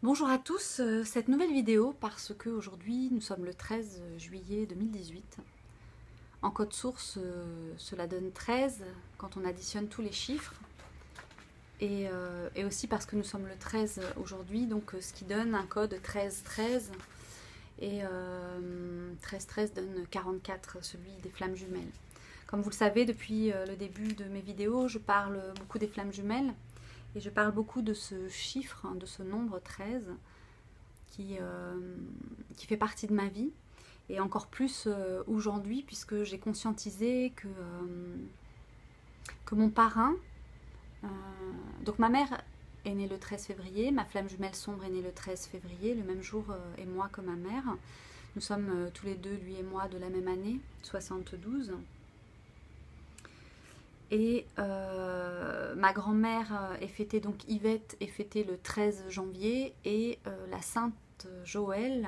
Bonjour à tous, cette nouvelle vidéo parce que aujourd'hui nous sommes le 13 juillet 2018. En code source, cela donne 13 quand on additionne tous les chiffres. Et aussi parce que nous sommes le 13 aujourd'hui, donc ce qui donne un code 13-13. Et 13-13 donne 44, celui des flammes jumelles. Comme vous le savez, depuis le début de mes vidéos, je parle beaucoup des flammes jumelles. Et je parle beaucoup de ce chiffre, de ce nombre 13, qui fait partie de ma vie. Et encore plus aujourd'hui, puisque j'ai conscientisé que mon parrain, donc ma mère est née le 13 février, ma flamme jumelle sombre est née le 13 février, le même jour et mois que ma mère. Nous sommes tous les deux, lui et moi, de la même année, 72. Et ma grand-mère est fêtée, donc Yvette est fêtée le 13 janvier, et la Sainte Joël,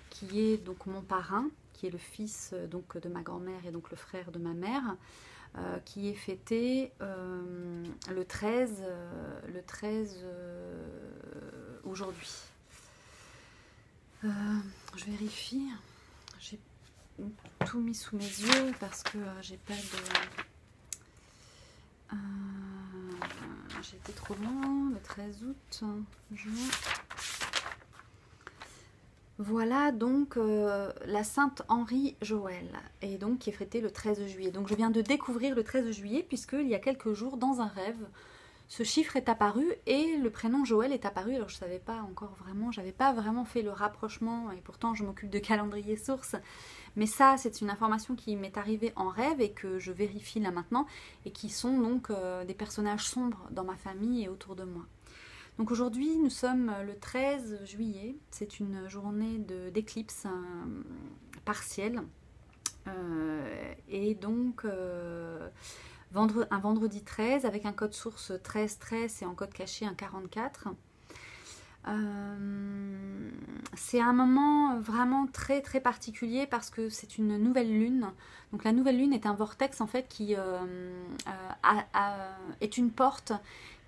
qui est donc mon parrain, qui est le fils donc de ma grand-mère et donc le frère de ma mère, qui est fêté le 13 aujourd'hui. Je vérifie, j'ai tout mis sous mes yeux parce que j'ai pas de... j'ai été trop loin, le 13 août, juin. Voilà donc la Sainte Henri Joël, et donc qui est fêtée le 13 juillet. Donc je viens de découvrir le 13 juillet, puisqu'il y a quelques jours, dans un rêve, ce chiffre est apparu et le prénom Joël est apparu. Alors je ne savais pas encore vraiment, j'avais pas vraiment fait le rapprochement, et pourtant je m'occupe de calendrier source. Mais ça, c'est une information qui m'est arrivée en rêve et que je vérifie là maintenant, et qui sont donc des personnages sombres dans ma famille et autour de moi. Donc aujourd'hui, nous sommes le 13 juillet, c'est une journée d'éclipse partielle. Et donc, un vendredi 13 avec un code source 13-13 et en code caché un 44. C'est un moment vraiment très très particulier parce que c'est une nouvelle lune. Donc la nouvelle lune est un vortex en fait qui est une porte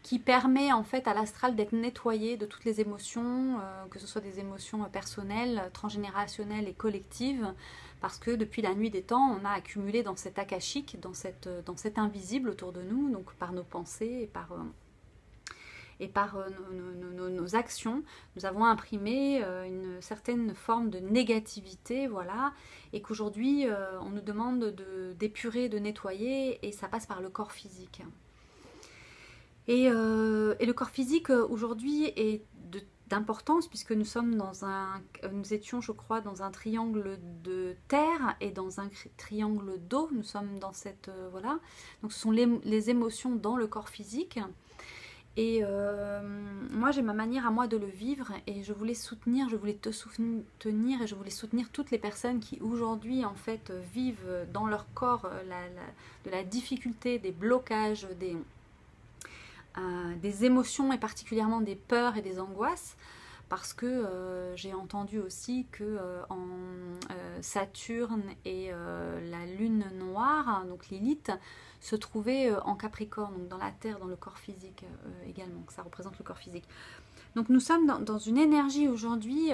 qui permet en fait à l'astral d'être nettoyé de toutes les émotions, que ce soit des émotions personnelles, transgénérationnelles et collectives, parce que depuis la nuit des temps, on a accumulé dans cet akashique, dans cet invisible autour de nous, donc par nos pensées et par nos actions, nous avons imprimé une certaine forme de négativité, voilà, et qu'aujourd'hui, on nous demande d'épurer, de nettoyer, et ça passe par le corps physique. Et le corps physique aujourd'hui est d'importance, puisque nous étions, je crois, dans un triangle de terre et dans un triangle d'eau. Nous sommes dans cette voilà. Donc ce sont les émotions dans le corps physique. Et moi j'ai ma manière à moi de le vivre, et je voulais te soutenir, et je voulais soutenir toutes les personnes qui aujourd'hui en fait vivent dans leur corps de la difficulté, des blocages, des émotions, et particulièrement des peurs et des angoisses, parce que j'ai entendu aussi que Saturne et la lune noire, donc Lilith, se trouvaient en Capricorne, donc dans la terre, dans le corps physique également, que ça représente le corps physique. Donc nous sommes dans une énergie aujourd'hui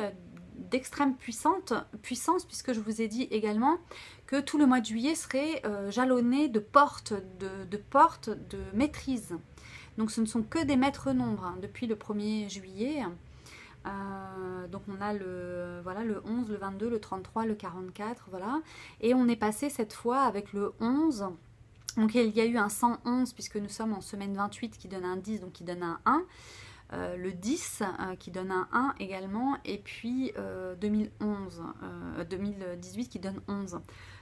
d'extrême puissance, puisque je vous ai dit également que tout le mois de juillet serait jalonné de portes de maîtrise. Donc ce ne sont que des maîtres nombres depuis le 1er juillet. Donc on a le 11, le 22, le 33, le 44, voilà. Et on est passé cette fois avec le 11. Donc il y a eu un 111 puisque nous sommes en semaine 28 qui donne un 10, donc qui donne un 1. Le 10 qui donne un 1 également. Et puis 2018 qui donne 11.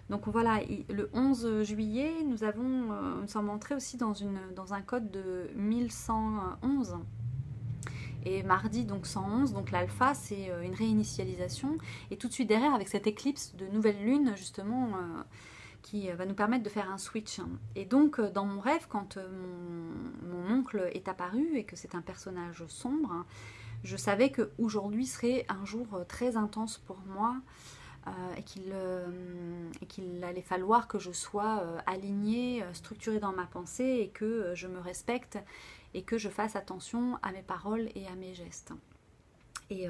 Donc voilà, le 11 juillet, nous sommes entrés aussi dans un code de 1111. Et mardi, donc 111, donc l'alpha, c'est une réinitialisation. Et tout de suite derrière, avec cette éclipse de nouvelle lune, justement, qui va nous permettre de faire un switch. Et donc, dans mon rêve, quand mon oncle est apparu, et que c'est un personnage sombre, je savais qu'aujourd'hui serait un jour très intense pour moi, et qu'il allait falloir que je sois alignée, structurée dans ma pensée, et que je me respecte, et que je fasse attention à mes paroles et à mes gestes. Et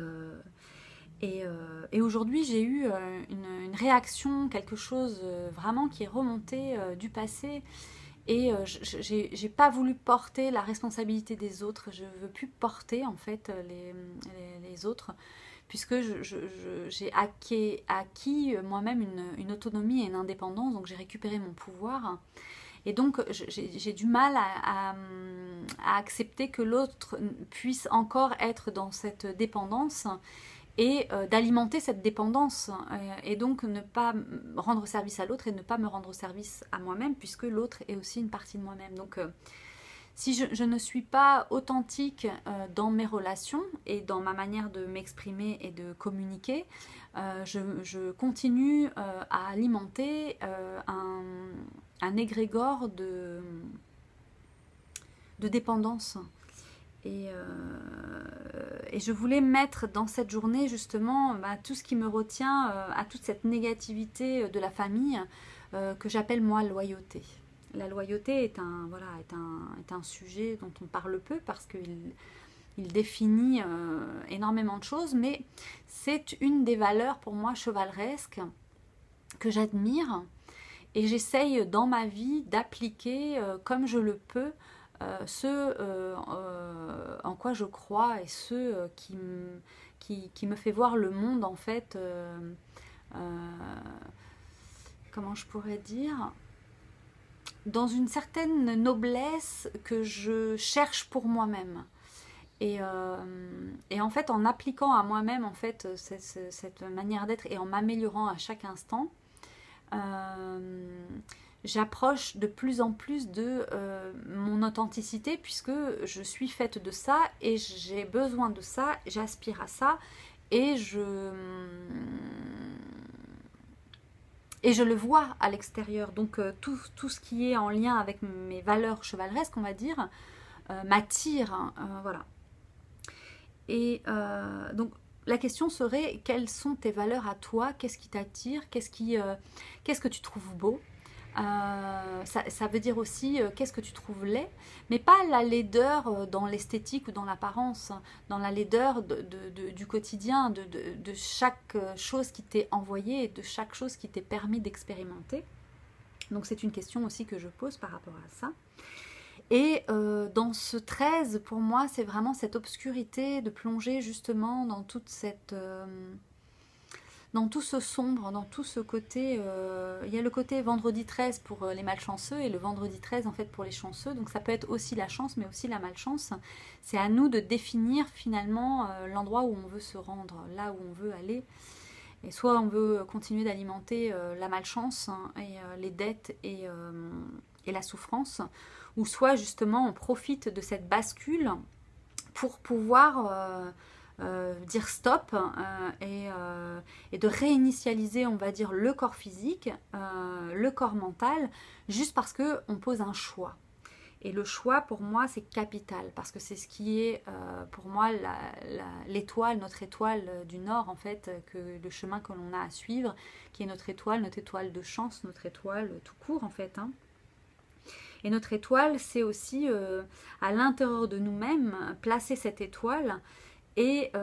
aujourd'hui, j'ai eu une réaction, quelque chose vraiment qui est remonté du passé. Et j'ai pas voulu porter la responsabilité des autres. Je veux plus porter en fait les autres, puisque j'ai acquis moi-même une autonomie et une indépendance. Donc j'ai récupéré mon pouvoir. Et donc j'ai du mal à accepter que l'autre puisse encore être dans cette dépendance et d'alimenter cette dépendance et donc ne pas rendre service à l'autre et ne pas me rendre service à moi-même, puisque l'autre est aussi une partie de moi-même. Donc si je ne suis pas authentique dans mes relations et dans ma manière de m'exprimer et de communiquer, je continue à alimenter un égrégore de dépendance. Et je voulais mettre dans cette journée justement tout ce qui me retient à toute cette négativité de la famille que j'appelle moi loyauté. La loyauté est un sujet dont on parle peu parce qu'il définit énormément de choses, mais c'est une des valeurs pour moi chevaleresques que j'admire et j'essaye dans ma vie d'appliquer comme je le peux ce en quoi je crois et ce qui me fait voir le monde en fait comment je pourrais dire, dans une certaine noblesse que je cherche pour moi-même. Et en fait, en appliquant à moi-même en fait cette manière d'être et en m'améliorant à chaque instant, j'approche de plus en plus de mon authenticité, puisque je suis faite de ça et j'ai besoin de ça, j'aspire à ça et je le vois à l'extérieur. Donc tout ce qui est en lien avec mes valeurs chevaleresques, on va dire, m'attire. Voilà. Et donc la question serait, quelles sont tes valeurs à toi? Qu'est-ce qui t'attire? Qu'est-ce que tu trouves beau? Ça veut dire aussi qu'est-ce que tu trouves laid, mais pas la laideur dans l'esthétique ou dans l'apparence, dans la laideur du quotidien, de chaque chose qui t'est envoyée et de chaque chose qui t'est permis d'expérimenter. Donc c'est une question aussi que je pose par rapport à ça. Et dans ce 13, pour moi, c'est vraiment cette obscurité de plonger justement dans toute cette... dans tout ce sombre, dans tout ce côté... il y a le côté vendredi 13 pour les malchanceux et le vendredi 13 en fait pour les chanceux. Donc ça peut être aussi la chance mais aussi la malchance. C'est à nous de définir finalement l'endroit où on veut se rendre, là où on veut aller. Et soit on veut continuer d'alimenter la malchance et les dettes et la souffrance, ou soit justement on profite de cette bascule pour pouvoir... dire stop et de réinitialiser, on va dire, le corps physique, le corps mental, juste parce qu'on pose un choix. Et le choix, pour moi, c'est capital, parce que c'est ce qui est, pour moi, l'étoile, notre étoile du Nord, en fait, que le chemin que l'on a à suivre, qui est notre étoile de chance, notre étoile tout court, en fait, hein. Et notre étoile, c'est aussi, à l'intérieur de nous-mêmes, placer cette étoile. Et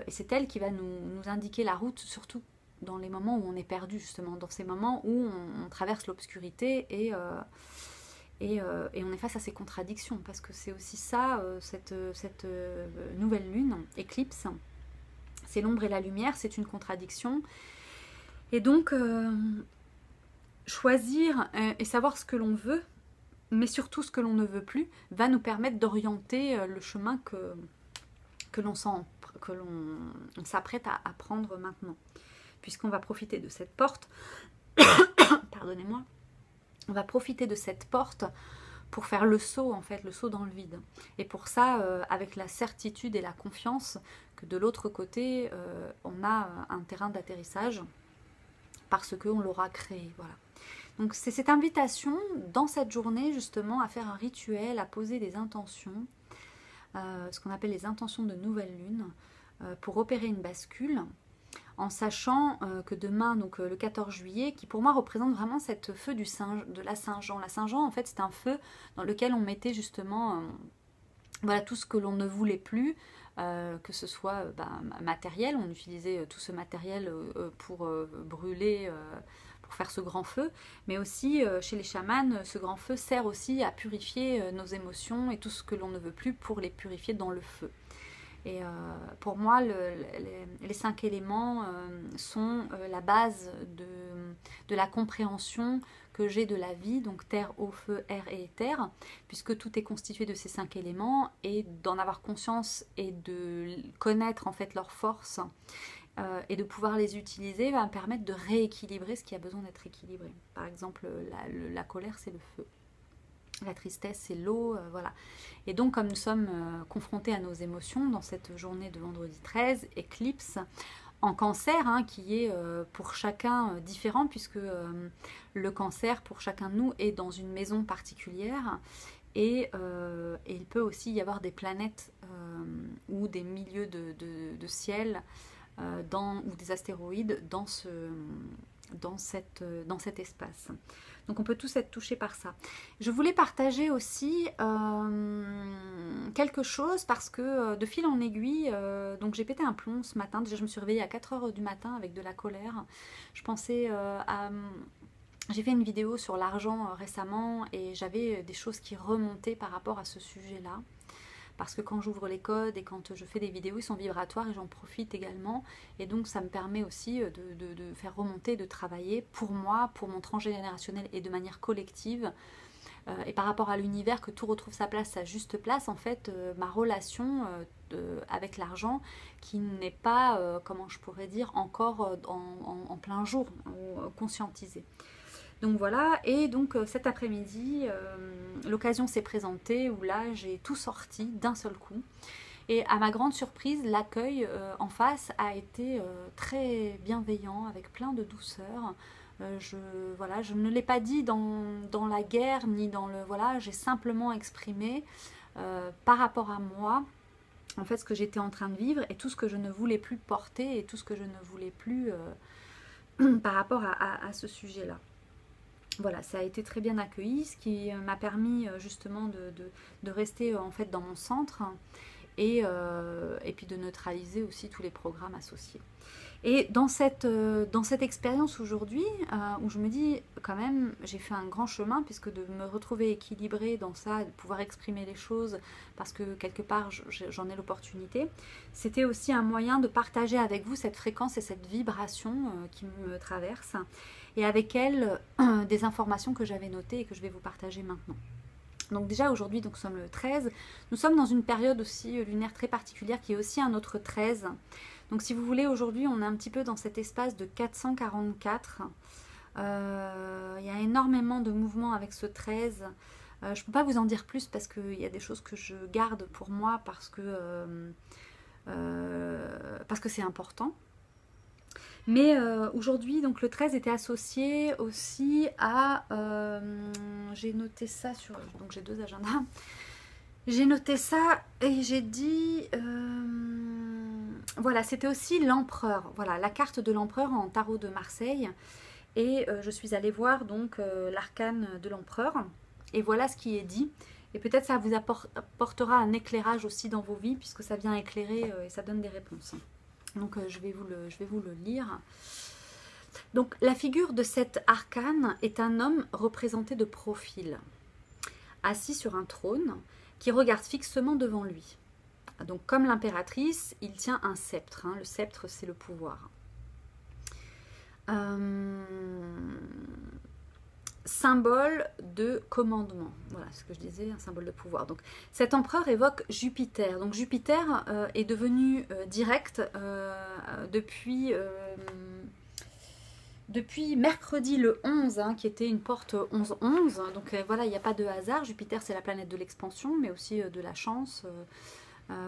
c'est elle qui va nous indiquer la route, surtout dans les moments où on est perdu, justement, dans ces moments où on traverse l'obscurité et on est face à ces contradictions, parce que c'est aussi ça, cette nouvelle lune, éclipse, c'est l'ombre et la lumière, c'est une contradiction. Et donc, choisir et savoir ce que l'on veut, mais surtout ce que l'on ne veut plus, va nous permettre d'orienter le chemin que l'on s'apprête à prendre maintenant, puisqu'on va profiter de cette porte pardonnez-moi, on va profiter de cette porte pour faire le saut, en fait, le saut dans le vide. Et pour ça, avec la certitude et la confiance que de l'autre côté, on a un terrain d'atterrissage parce qu'on l'aura créé, voilà. Donc c'est cette invitation dans cette journée justement à faire un rituel, à poser des intentions, ce qu'on appelle les intentions de nouvelle lune, pour opérer une bascule, en sachant que demain, donc le 14 juillet, qui pour moi représente vraiment cette feu de la Saint-Jean. La Saint-Jean, en fait, c'est un feu dans lequel on mettait justement voilà, tout ce que l'on ne voulait plus, que ce soit matériel, on utilisait tout ce matériel pour brûler, pour faire ce grand feu, mais aussi chez les chamans, ce grand feu sert aussi à purifier nos émotions et tout ce que l'on ne veut plus pour les purifier dans le feu. Et pour moi, les 5 éléments sont la base de la compréhension que j'ai de la vie, donc terre, eau, feu, air et éther, puisque tout est constitué de ces 5 éléments, et d'en avoir conscience et de connaître en fait leurs forces et de pouvoir les utiliser va me permettre de rééquilibrer ce qui a besoin d'être équilibré. Par exemple, la colère, c'est le feu. La tristesse, c'est l'eau, voilà. Et donc, comme nous sommes confrontés à nos émotions dans cette journée de vendredi 13, éclipse, en cancer, hein, qui est pour chacun différent, puisque le cancer, pour chacun de nous, est dans une maison particulière. Et il peut aussi y avoir des planètes ou des milieux de ciel ou des astéroïdes dans cet espace. Donc on peut tous être touchés par ça. Je voulais partager aussi quelque chose parce que de fil en aiguille, donc j'ai pété un plomb ce matin. Déjà je me suis réveillée à 4h du matin avec de la colère. Je pensais à... J'ai fait une vidéo sur l'argent récemment et j'avais des choses qui remontaient par rapport à ce sujet-là. Parce que quand j'ouvre les codes et quand je fais des vidéos, ils sont vibratoires et j'en profite également. Et donc ça me permet aussi de faire remonter, de travailler pour moi, pour mon transgénérationnel et de manière collective. Et par rapport à l'univers, que tout retrouve sa place, sa juste place, en fait, ma relation avec l'argent qui n'est pas, comment je pourrais dire, encore en plein jour, ou conscientisée. Donc voilà, et donc cet après-midi, l'occasion s'est présentée où là j'ai tout sorti d'un seul coup. Et à ma grande surprise, l'accueil en face a été très bienveillant, avec plein de douceur. Je ne l'ai pas dit dans la guerre, ni dans le... Voilà, j'ai simplement exprimé par rapport à moi, en fait, ce que j'étais en train de vivre et tout ce que je ne voulais plus porter et tout ce que je ne voulais plus par rapport à ce sujet-là. Voilà, ça a été très bien accueilli, ce qui m'a permis justement de rester en fait dans mon centre et puis de neutraliser aussi tous les programmes associés. Et dans cette expérience aujourd'hui, où je me dis quand même, j'ai fait un grand chemin, puisque de me retrouver équilibrée dans ça, de pouvoir exprimer les choses, parce que quelque part j'en ai l'opportunité, c'était aussi un moyen de partager avec vous cette fréquence et cette vibration qui me traverse, et avec elle des informations que j'avais notées et que je vais vous partager maintenant. Donc déjà aujourd'hui, donc nous sommes le 13, nous sommes dans une période aussi lunaire très particulière qui est aussi un autre 13. Donc si vous voulez, aujourd'hui on est un petit peu dans cet espace de 444. Il y a énormément de mouvements avec ce 13. Je ne peux pas vous en dire plus parce qu'il y a des choses que je garde pour moi parce que c'est important. Mais aujourd'hui, donc le 13 était associé aussi à... j'ai noté ça sur... Donc j'ai 2 agendas. J'ai noté ça et j'ai dit... voilà, c'était aussi l'empereur. Voilà, la carte de l'empereur en tarot de Marseille. Et je suis allée voir donc l'arcane de l'empereur. Et voilà ce qui est dit. Et peut-être ça vous apportera un éclairage aussi dans vos vies, puisque ça vient éclairer et ça donne des réponses. Donc je vais vous le lire. Donc la figure de cet arcane est un homme représenté de profil, assis sur un trône, qui regarde fixement devant lui. Donc comme l'impératrice, il tient un sceptre. Le sceptre, c'est le pouvoir. Symbole de commandement. Voilà ce que je disais, un symbole de pouvoir. Donc cet empereur évoque Jupiter. Donc Jupiter est devenu direct depuis mercredi le 11, qui était une porte 11-11. Donc voilà, il n'y a pas de hasard. Jupiter, c'est la planète de l'expansion, mais aussi de la chance.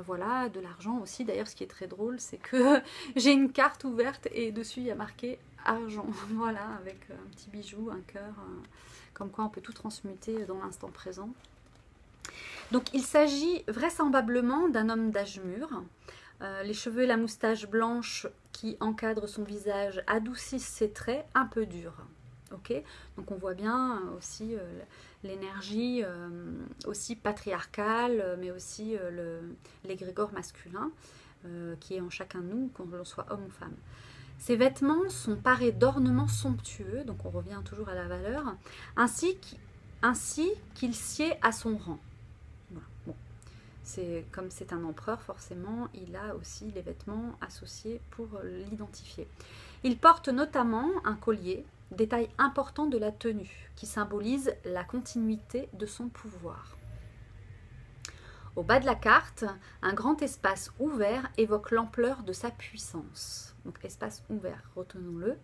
Voilà, de l'argent aussi. D'ailleurs, ce qui est très drôle, c'est que j'ai une carte ouverte et dessus, il y a marqué argent. Voilà, avec un petit bijou, un cœur, comme quoi on peut tout transmuter dans l'instant présent. Donc, il s'agit vraisemblablement d'un homme d'âge mûr. Les cheveux et la moustache blanche qui encadrent son visage adoucissent ses traits un peu durs. Ok, donc on voit bien aussi l'énergie aussi patriarcale, mais aussi l'égrégore masculin qui est en chacun de nous, qu'on l'on soit homme ou femme. Ces vêtements sont parés d'ornements somptueux, donc on revient toujours à la valeur, ainsi qu'il sied à son rang. Voilà. Bon. Comme c'est un empereur, forcément, il a aussi les vêtements associés pour l'identifier. Il porte notamment un collier, détail important de la tenue, qui symbolise la continuité de son pouvoir. Au bas de la carte, un grand espace ouvert évoque l'ampleur de sa puissance. Donc espace ouvert, retenons-le.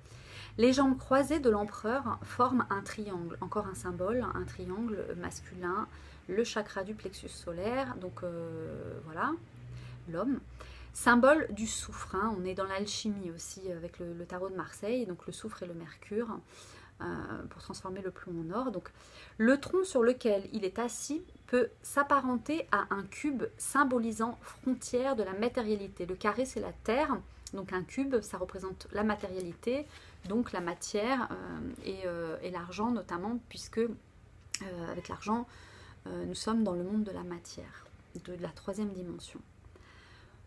Les jambes croisées de l'empereur forment un triangle, encore un symbole, un triangle masculin, le chakra du plexus solaire, donc voilà, l'homme. Symbole du soufre, hein. On est dans l'alchimie aussi avec le tarot de Marseille, donc le soufre et le mercure, pour transformer le plomb en or. Donc, le tronc sur lequel il est assis peut s'apparenter à un cube symbolisant frontière de la matérialité. Le carré, c'est la terre, donc un cube, ça représente la matérialité, donc la matière et l'argent notamment, puisque avec l'argent, nous sommes dans le monde de la matière, de la troisième dimension.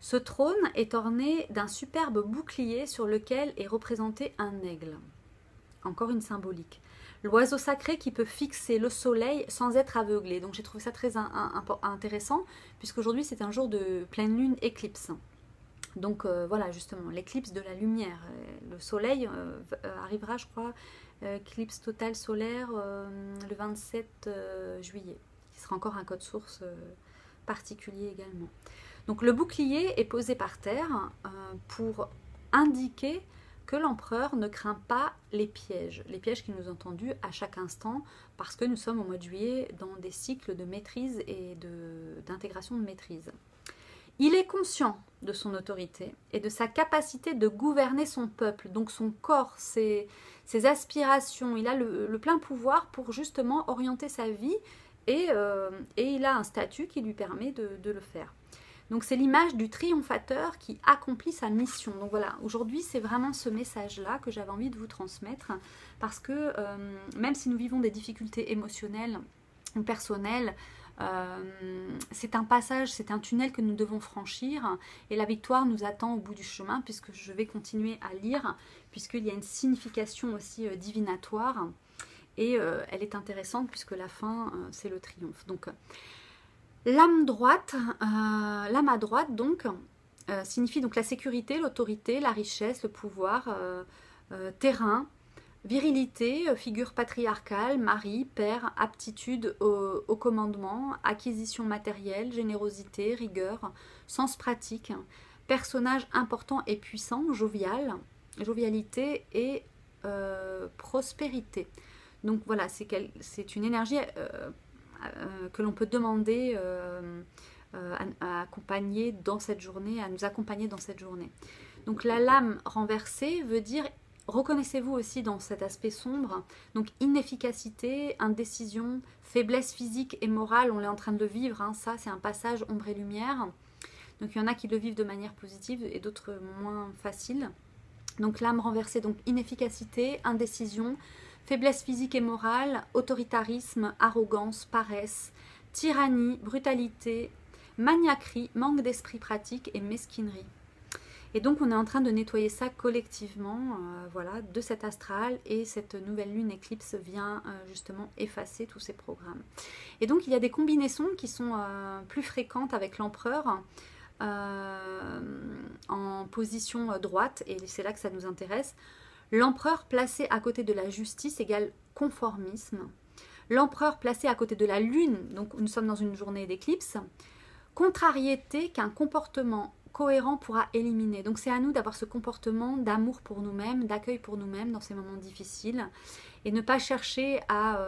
Ce trône est orné d'un superbe bouclier sur lequel est représenté un aigle. Encore une symbolique. L'oiseau sacré qui peut fixer le soleil sans être aveuglé. Donc j'ai trouvé ça très intéressant, puisqu'aujourd'hui c'est un jour de pleine lune éclipse. Donc voilà, justement, l'éclipse de la lumière. Le soleil arrivera, je crois, éclipse totale solaire le 27 juillet, qui sera encore un code source particulier également. Donc le bouclier est posé par terre pour indiquer que l'empereur ne craint pas les pièges qui nous ont tendus à chaque instant, parce que nous sommes au mois de juillet dans des cycles de maîtrise et d'intégration de maîtrise. Il est conscient de son autorité et de sa capacité de gouverner son peuple, donc son corps, ses aspirations. Il a le plein pouvoir pour justement orienter sa vie et il a un statut qui lui permet de le faire. Donc c'est l'image du triomphateur qui accomplit sa mission. Donc voilà, aujourd'hui c'est vraiment ce message-là que j'avais envie de vous transmettre, parce que même si nous vivons des difficultés émotionnelles ou personnelles, c'est un passage, c'est un tunnel que nous devons franchir, et la victoire nous attend au bout du chemin, puisque je vais continuer à lire, puisqu'il y a une signification aussi divinatoire, et elle est intéressante puisque la fin c'est le triomphe. Donc l'âme à droite donc signifie donc la sécurité, l'autorité, la richesse, le pouvoir, terrain, virilité, figure patriarcale, mari, père, aptitude au commandement, acquisition matérielle, générosité, rigueur, sens pratique, personnage important et puissant, jovialité et prospérité. Donc voilà, c'est une énergie que l'on peut demander à accompagner dans cette journée, à nous accompagner dans cette journée. Donc la lame renversée veut dire, reconnaissez-vous aussi dans cet aspect sombre, donc inefficacité, indécision, faiblesse physique et morale, on est en train de le vivre, hein, ça c'est un passage ombre et lumière. Donc il y en a qui le vivent de manière positive et d'autres moins facile. Donc l'âme renversée, donc inefficacité, indécision, faiblesse physique et morale, autoritarisme, arrogance, paresse, tyrannie, brutalité, maniaquerie, manque d'esprit pratique et mesquinerie. Et donc on est en train de nettoyer ça collectivement, voilà, de cet astral, et cette nouvelle lune éclipse vient justement effacer tous ces programmes. Et donc il y a des combinaisons qui sont plus fréquentes avec l'empereur en position droite, et c'est là que ça nous intéresse. L'empereur placé à côté de la justice égale conformisme. L'empereur placé à côté de la lune, donc nous sommes dans une journée d'éclipse, contrariété qu'un comportement cohérent pourra éliminer. Donc c'est à nous d'avoir ce comportement d'amour pour nous-mêmes, d'accueil pour nous-mêmes dans ces moments difficiles, et ne pas chercher à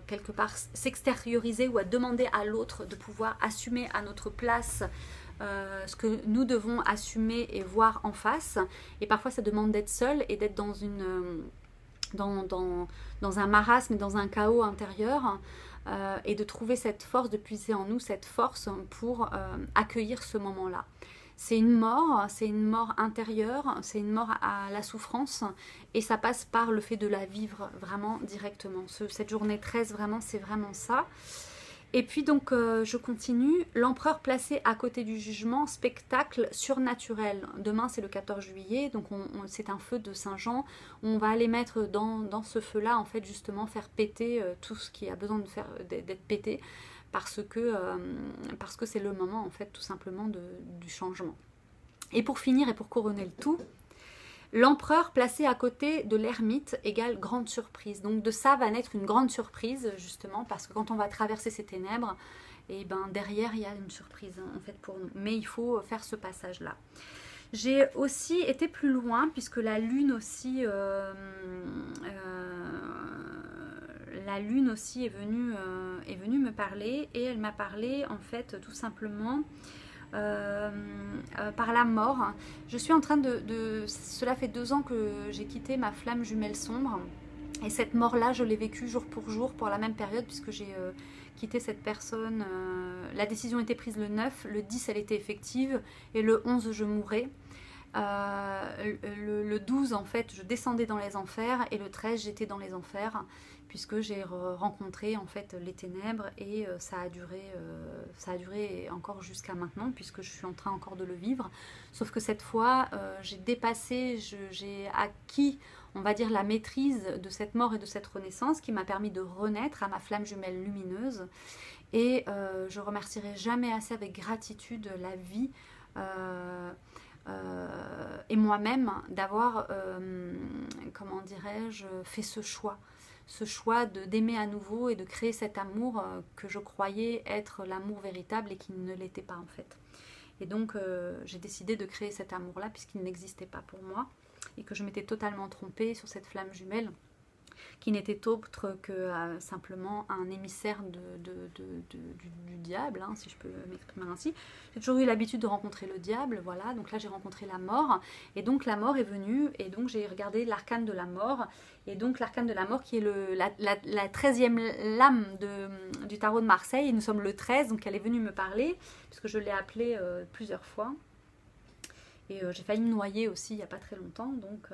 quelque part s'extérioriser ou à demander à l'autre de pouvoir assumer à notre place ce que nous devons assumer et voir en face. Et parfois ça demande d'être seul et d'être dans un marasme, dans un chaos intérieur, et de trouver cette force, de puiser en nous cette force pour accueillir ce moment-là. c'est une mort intérieure, c'est une mort à la souffrance, et ça passe par le fait de la vivre vraiment directement. Cette journée 13, vraiment, c'est vraiment ça. Et puis donc je continue. L'empereur placé à côté du jugement, spectacle surnaturel. Demain c'est le 14 juillet, donc c'est un feu de Saint-Jean. On va aller mettre dans ce feu-là, en fait, justement faire péter tout ce qui a besoin d'être pété, parce que c'est le moment, en fait, tout simplement du changement. Et pour finir et pour couronner le tout, l'empereur placé à côté de l'ermite égale grande surprise. Donc de ça va naître une grande surprise, justement, parce que quand on va traverser ces ténèbres, et ben derrière il y a une surprise, hein, en fait, pour nous. Mais il faut faire ce passage-là. J'ai aussi été plus loin, puisque la lune aussi est venue me parler, et elle m'a parlé, en fait, tout simplement par la mort. Je suis en train cela fait 2 ans que j'ai quitté ma flamme jumelle sombre, et cette mort là je l'ai vécue jour pour la même période, puisque j'ai quitté cette personne. La décision était prise le 9, le 10 elle était effective, et le 11 je mourais. Le 12 en fait je descendais dans les enfers, et le 13 j'étais dans les enfers, puisque j'ai rencontré, en fait, les ténèbres, et ça a duré encore jusqu'à maintenant, puisque je suis en train encore de le vivre. Sauf que cette fois j'ai dépassé, j'ai acquis, on va dire, la maîtrise de cette mort et de cette renaissance, qui m'a permis de renaître à ma flamme jumelle lumineuse. Et je remercierai jamais assez avec gratitude la vie et moi-même d'avoir, comment dirais-je, fait ce choix d'aimer à nouveau et de créer cet amour que je croyais être l'amour véritable et qui ne l'était pas, en fait. Et donc j'ai décidé de créer cet amour-là, puisqu'il n'existait pas pour moi, et que je m'étais totalement trompée sur cette flamme jumelle, qui n'était autre que simplement un émissaire du diable, hein, si je peux m'exprimer ainsi. J'ai toujours eu l'habitude de rencontrer le diable, voilà, donc là j'ai rencontré la mort, et donc la mort est venue, et donc j'ai regardé l'arcane de la mort, et donc l'arcane de la mort qui est la 13e lame du tarot de Marseille, et nous sommes le 13, donc elle est venue me parler, puisque je l'ai appelée plusieurs fois, et j'ai failli me noyer aussi il n'y a pas très longtemps, donc